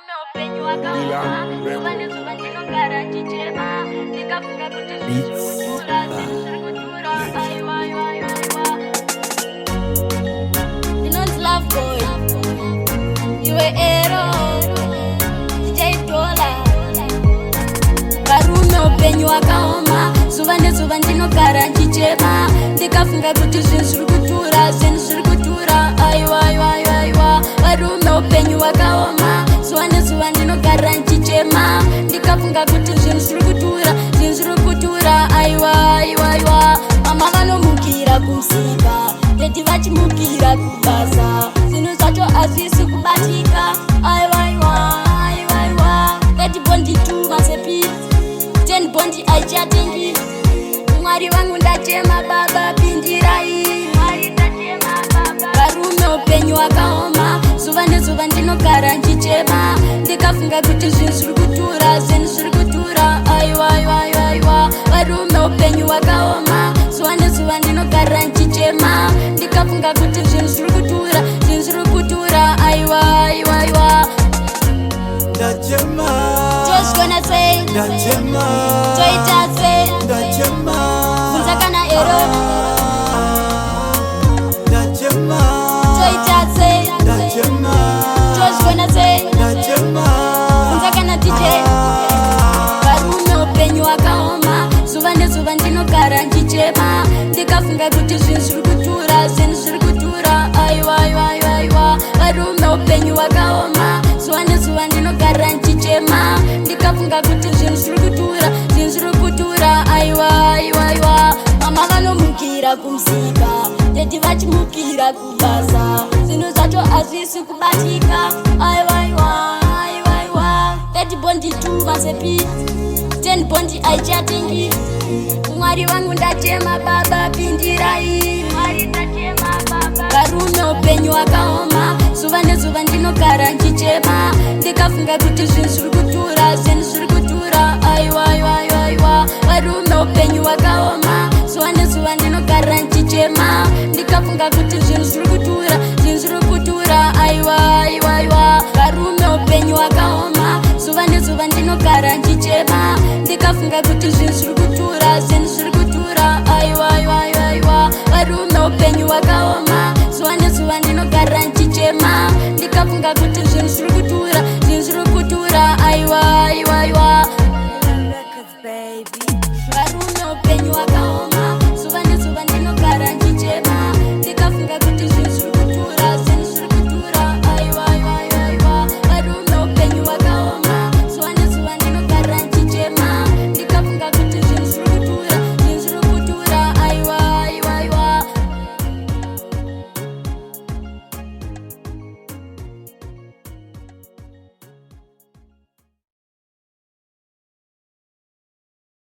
Upenyu wakaoma zuva nezuva ndinogara ndichema ndikafunga kuti zvinhu zviri kutura zvinhu zviri kutura aiwa aiwa aiwa varume upenyu wakaoma zuva nezuva ndinogara ndichema ndikafunga kuti zvinhu zviri kutura zvinhu zviri kutura aiwa aiwa aiwa mama vanomukira kumusika ndeti vachimukira kubasa zvinhu zvacho hazvisi kubatika aiwa aiwa aiwa aiwa ndeti bondituma sepi bondi aichatingi mwari wangu ndatema baba pindirai varume upenyu wakaoma zuva nezuva ndinogara ndichema ndikafunga kuti zvinhu zviri kutura zvinhu zviri kutura aiwa aiwa aiwa varume upenyu wakaoma zuva nezuva ndinogara ndichema ndikafunga kuti zvinhu zviri kutura zvinhu zviri kutura aiwa aiwa aiwa ndachema just gonna say ndachema toitatse ndachema kunzakana ero ndachema toitatse ndachema just gonna say ndachema kunzakana DJ varume upenyu wakaoma zuva nezuva ndinogara ndichema ndikafunga kuti zvinhu zviri kutura zvinhu zviri kutura aiwa aiwa aiwa varume upenyu wakaoma zuva nezuva ndinogara ndichema ndikafunga kuti zvinhu zviri kutura zvinhu zviri kutura aiwa aiwa aiwa mama vanomukira kumusika ndeti vachimukira kubasa zvinhu zvacho hazvisi kubatika aiwa aiwa aiwa aiwa ndeti bondituma sepi 10 bondi aichatingi mwari wangu ndatema baba pindirai varume upenyu wakaoma zuva nezuva ndinogara ndichema ndikafunga kuti zvinhu zviri kutura zvinhu zviri kutura aiwa aiwa aiwa varume upenyu wakaoma zuva nezuva ndinogara ndichema ndikafunga kuti zvinhu zviri kutura zvinhu zviri kutura aiwa aiwa aiwa varume upenyu wakaoma zuva nezuva ndinogara ndichema ndikafunga kuti zvinhu zviri kutura zvinhu zviri kutura aiwa aiwa aiwa varume upenyu wakaoma zuva nezuva ndinogara ndichema ndikafunga kuti zvinhu zviri kutura zvinhu zviri kutura aiwa aiwa